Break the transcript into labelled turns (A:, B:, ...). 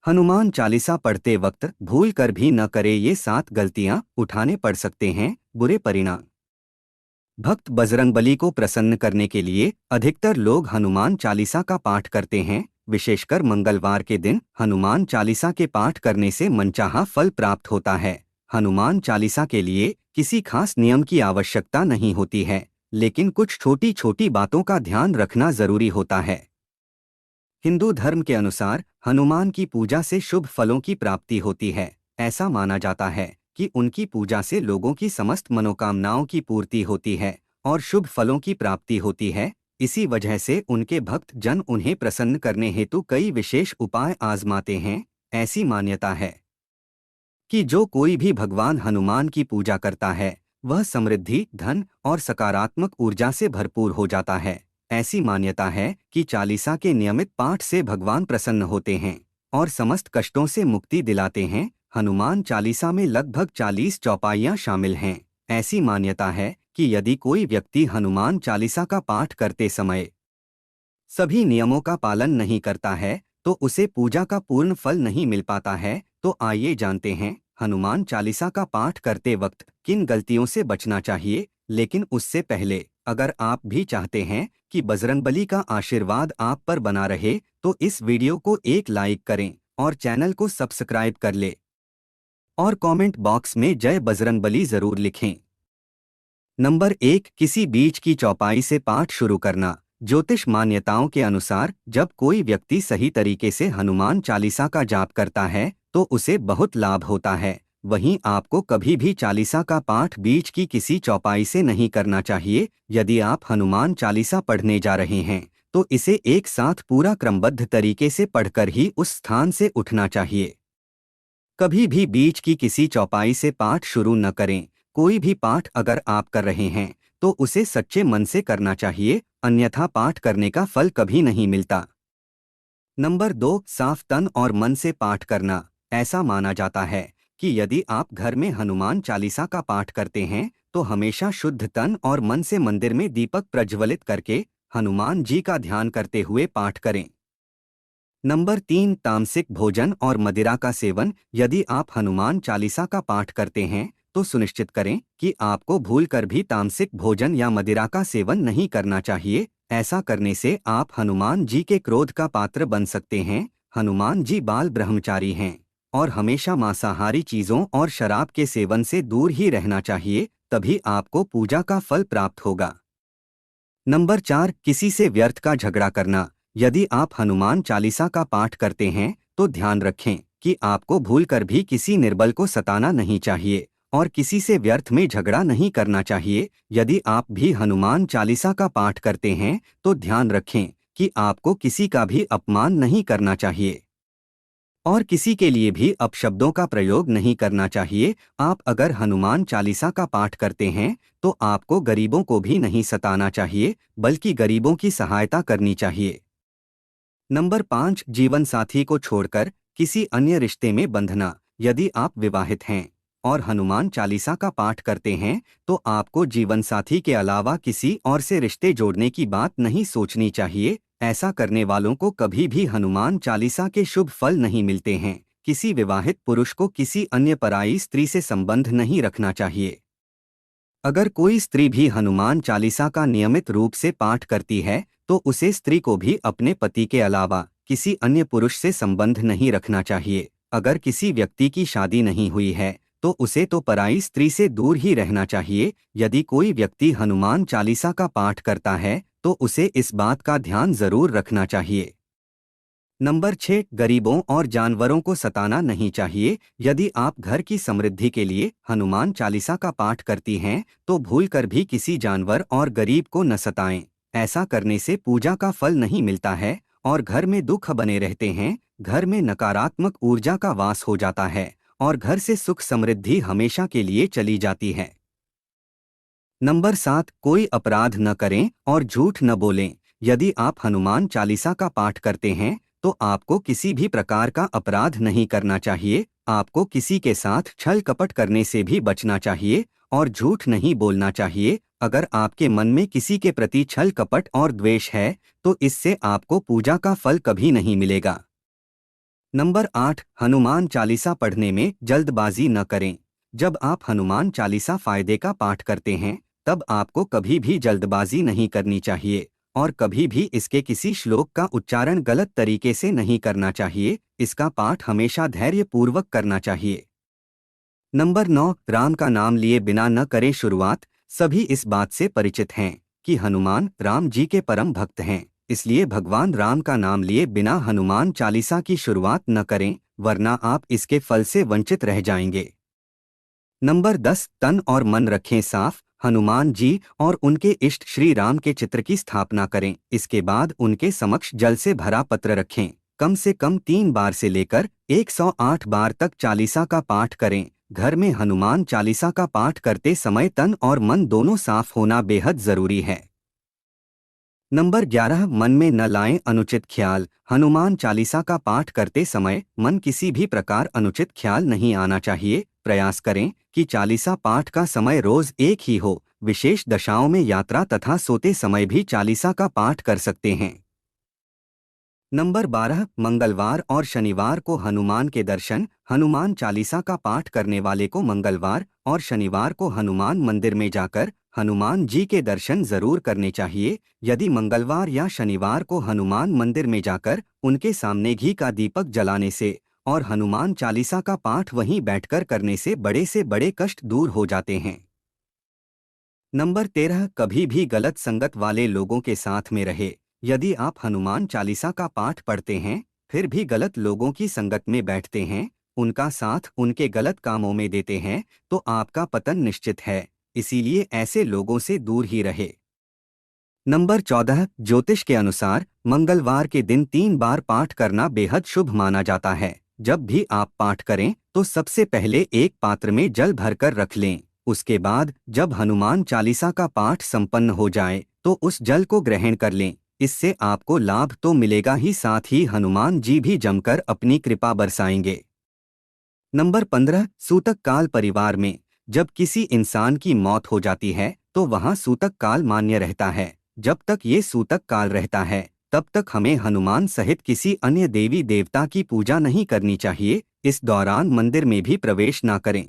A: हनुमान चालीसा पढ़ते वक्त भूल कर भी न करे ये 7 गलतियां, उठाने पड़ सकते हैं बुरे परिणाम। भक्त बजरंगबली को प्रसन्न करने के लिए अधिकतर लोग हनुमान चालीसा का पाठ करते हैं। विशेषकर मंगलवार के दिन हनुमान चालीसा के पाठ करने से मनचाहा फल प्राप्त होता है। हनुमान चालीसा के लिए किसी खास नियम की आवश्यकता नहीं होती है, लेकिन कुछ छोटी छोटी बातों का ध्यान रखना जरूरी होता है। हिंदू धर्म के अनुसार हनुमान की पूजा से शुभ फलों की प्राप्ति होती है। ऐसा माना जाता है कि उनकी पूजा से लोगों की समस्त मनोकामनाओं की पूर्ति होती है और शुभ फलों की प्राप्ति होती है। इसी वजह से उनके भक्त जन उन्हें प्रसन्न करने हेतु कई विशेष उपाय आजमाते हैं। ऐसी मान्यता है कि जो कोई भी भगवान हनुमान की पूजा करता है वह समृद्धि, धन और सकारात्मक ऊर्जा से भरपूर हो जाता है। ऐसी मान्यता है कि चालीसा के नियमित पाठ से भगवान प्रसन्न होते हैं और समस्त कष्टों से मुक्ति दिलाते हैं। हनुमान चालीसा में लगभग 40 चौपाइयाँ शामिल हैं। ऐसी मान्यता है कि यदि कोई व्यक्ति हनुमान चालीसा का पाठ करते समय सभी नियमों का पालन नहीं करता है तो उसे पूजा का पूर्ण फल नहीं मिल पाता है। तो आइए जानते हैं हनुमान चालीसा का पाठ करते वक्त किन गलतियों से बचना चाहिए। लेकिन उससे पहले अगर आप भी चाहते हैं कि बजरंगबली का आशीर्वाद आप पर बना रहे तो इस वीडियो को एक लाइक करें और चैनल को सब्सक्राइब कर ले और कमेंट बॉक्स में जय बजरंगबली जरूर लिखें। नंबर 1, किसी बीच की चौपाई से पाठ शुरू करना। ज्योतिष मान्यताओं के अनुसार जब कोई व्यक्ति सही तरीके से हनुमान चालीसा का जाप करता है तो उसे बहुत लाभ होता है। वहीं आपको कभी भी चालीसा का पाठ बीच की किसी चौपाई से नहीं करना चाहिए। यदि आप हनुमान चालीसा पढ़ने जा रहे हैं तो इसे एक साथ पूरा क्रमबद्ध तरीके से पढ़कर ही उस स्थान से उठना चाहिए। कभी भी बीच की किसी चौपाई से पाठ शुरू न करें। कोई भी पाठ अगर आप कर रहे हैं तो उसे सच्चे मन से करना चाहिए, अन्यथा पाठ करने का फल कभी नहीं मिलता। नंबर 2, साफ तन और मन से पाठ करना। ऐसा माना जाता है कि यदि आप घर में हनुमान चालीसा का पाठ करते हैं तो हमेशा शुद्ध तन और मन से मंदिर में दीपक प्रज्वलित करके हनुमान जी का ध्यान करते हुए पाठ करें। नंबर 3, तामसिक भोजन और मदिरा का सेवन। यदि आप हनुमान चालीसा का पाठ करते हैं तो सुनिश्चित करें कि आपको भूलकर भी तामसिक भोजन या मदिरा का सेवन नहीं करना चाहिए। ऐसा करने से आप हनुमान जी के क्रोध का पात्र बन सकते हैं। हनुमान जी बाल ब्रह्मचारी हैं और हमेशा मांसाहारी चीजों और शराब के सेवन से दूर ही रहना चाहिए, तभी आपको पूजा का फल प्राप्त होगा। नंबर 4, किसी से व्यर्थ का झगड़ा करना। यदि आप हनुमान चालीसा का पाठ करते हैं तो ध्यान रखें कि आपको भूलकर भी किसी निर्बल को सताना नहीं चाहिए और किसी से व्यर्थ में झगड़ा नहीं करना चाहिए। यदि आप भी हनुमान चालीसा का पाठ करते हैं तो ध्यान रखें कि आपको किसी का भी अपमान नहीं करना चाहिए और किसी के लिए भी अपशब्दों का प्रयोग नहीं करना चाहिए। आप अगर हनुमान चालीसा का पाठ करते हैं तो आपको गरीबों को भी नहीं सताना चाहिए, बल्कि गरीबों की सहायता करनी चाहिए। नंबर 5, जीवन साथी को छोड़कर किसी अन्य रिश्ते में बंधना। यदि आप विवाहित हैं और हनुमान चालीसा का पाठ करते हैं तो आपको जीवन साथी के अलावा किसी और से रिश्ते जोड़ने की बात नहीं सोचनी चाहिए। ऐसा करने वालों को कभी भी हनुमान चालीसा के शुभ फल नहीं मिलते हैं। किसी विवाहित पुरुष को किसी अन्य पराई स्त्री से संबंध नहीं रखना चाहिए। अगर कोई स्त्री भी हनुमान चालीसा का नियमित रूप से पाठ करती है तो उसे स्त्री को भी अपने पति के अलावा किसी अन्य पुरुष से संबंध नहीं रखना चाहिए। अगर किसी व्यक्ति की शादी नहीं हुई है तो उसे तो पराई स्त्री से दूर ही रहना चाहिए। यदि कोई व्यक्ति हनुमान चालीसा का पाठ करता है तो उसे इस बात का ध्यान जरूर रखना चाहिए। नंबर 6, गरीबों और जानवरों को सताना नहीं चाहिए। यदि आप घर की समृद्धि के लिए हनुमान चालीसा का पाठ करती हैं तो भूलकर भी किसी जानवर और गरीब को न सताएं। ऐसा करने से पूजा का फल नहीं मिलता है और घर में दुख बने रहते हैं। घर में नकारात्मक ऊर्जा का वास हो जाता है और घर से सुख समृद्धि हमेशा के लिए चली जाती है। नंबर 7, कोई अपराध न करें और झूठ न बोलें। यदि आप हनुमान चालीसा का पाठ करते हैं तो आपको किसी भी प्रकार का अपराध नहीं करना चाहिए। आपको किसी के साथ छल कपट करने से भी बचना चाहिए और झूठ नहीं बोलना चाहिए। अगर आपके मन में किसी के प्रति छल कपट और द्वेष है तो इससे आपको पूजा का फल कभी नहीं मिलेगा। नंबर 8, हनुमान चालीसा पढ़ने में जल्दबाजी न करें। जब आप हनुमान चालीसा फायदे का पाठ करते हैं, तब आपको कभी भी जल्दबाजी नहीं करनी चाहिए और कभी भी इसके किसी श्लोक का उच्चारण गलत तरीके से नहीं करना चाहिए। इसका पाठ हमेशा धैर्यपूर्वक करना चाहिए। नंबर 9, राम का नाम लिए बिना न करें शुरुआत। सभी इस बात से परिचित हैं कि हनुमान राम जी के परम भक्त हैं, इसलिए भगवान राम का नाम लिए बिना हनुमान चालीसा की शुरुआत न करें, वरना आप इसके फल से वंचित रह जाएंगे। नंबर 10, तन और मन रखें साफ। हनुमान जी और उनके इष्ट श्री राम के चित्र की स्थापना करें। इसके बाद उनके समक्ष जल से भरा पत्र रखें। कम से कम 3 बार से लेकर 108 बार तक चालीसा का पाठ करें। घर में हनुमान चालीसा का पाठ करते समय तन और मन दोनों साफ होना बेहद जरूरी है। नंबर 11, मन में न लाएं अनुचित ख्याल। हनुमान चालीसा का पाठ करते समय मन किसी भी प्रकार अनुचित ख्याल नहीं आना चाहिए। प्रयास करें कि चालीसा पाठ का समय रोज एक ही हो। विशेष दशाओं में यात्रा तथा सोते समय भी चालीसा का पाठ कर सकते हैं। नंबर 12, मंगलवार और शनिवार को हनुमान के दर्शन। हनुमान चालीसा का पाठ करने वाले को मंगलवार और शनिवार को हनुमान मंदिर में जाकर हनुमान जी के दर्शन जरूर करने चाहिए। यदि मंगलवार या शनिवार को हनुमान मंदिर में जाकर उनके सामने घी का दीपक जलाने से और हनुमान चालीसा का पाठ वहीं बैठकर करने से बड़े कष्ट दूर हो जाते हैं। नंबर 13, कभी भी गलत संगत वाले लोगों के साथ में रहे। यदि आप हनुमान चालीसा का पाठ पढ़ते हैं, फिर भी गलत लोगों की संगत में बैठते हैं, उनका साथ उनके गलत कामों में देते हैं, तो आपका पतन निश्चित है। इसीलिए ऐसे लोगों से दूर ही रहे। नंबर 14, ज्योतिष के अनुसार मंगलवार के दिन 3 बार पाठ करना बेहद शुभ माना जाता है। जब भी आप पाठ करें तो सबसे पहले एक पात्र में जल भरकर रख लें। उसके बाद जब हनुमान चालीसा का पाठ संपन्न हो जाए तो उस जल को ग्रहण कर लें। इससे आपको लाभ तो मिलेगा ही, साथ ही हनुमान जी भी जमकर अपनी कृपा बरसाएंगे। नंबर 15, सूतक काल। परिवार में जब किसी इंसान की मौत हो जाती है तो वहाँ सूतक काल मान्य रहता है। जब तक ये सूतक काल रहता है तब तक हमें हनुमान सहित किसी अन्य देवी देवता की पूजा नहीं करनी चाहिए। इस दौरान मंदिर में भी प्रवेश ना करें।